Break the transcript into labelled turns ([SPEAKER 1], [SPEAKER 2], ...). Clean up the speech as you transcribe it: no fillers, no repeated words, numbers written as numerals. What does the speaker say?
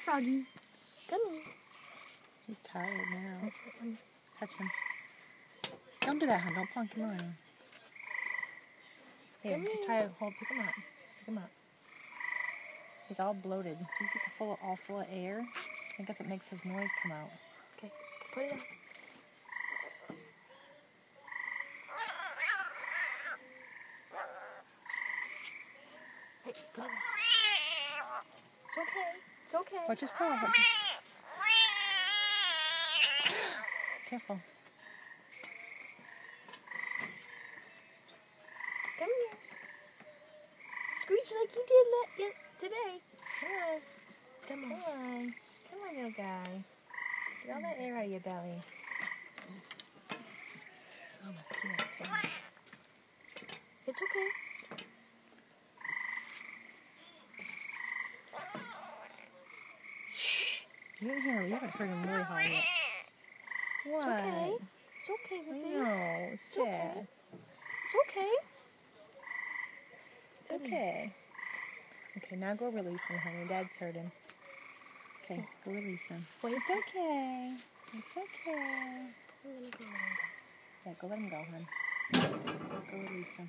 [SPEAKER 1] Froggy. Come here.
[SPEAKER 2] He's tired now. Touch him. Don't do that, hon. Don't plunk him around. Here, he's tired. Hold, pick him up. Pick him up. He's all bloated. See, he's all full of air. I think that's what makes his noise come out.
[SPEAKER 1] Okay, put it on. Hey, put it on. It's okay. It's okay.
[SPEAKER 2] Watch his paw. Careful.
[SPEAKER 1] Come here. Screech like you did today.
[SPEAKER 2] Come on.
[SPEAKER 1] Come on.
[SPEAKER 2] Come on. Come on, little guy. Get all that air out of your belly. Oh, mosquito too.
[SPEAKER 1] It's okay.
[SPEAKER 2] You didn't hear him. You haven't heard him really hard yet. What?
[SPEAKER 1] It's okay. It's okay, baby.
[SPEAKER 2] No, it's sad.
[SPEAKER 1] Okay. It's okay.
[SPEAKER 2] It's okay. Okay, now go release him, honey. Dad's hurt him. Okay, go release him.
[SPEAKER 1] Wait.
[SPEAKER 2] It's okay. It's okay.
[SPEAKER 1] I'm gonna go let him go.
[SPEAKER 2] Yeah, go let him go, hon. Go release him.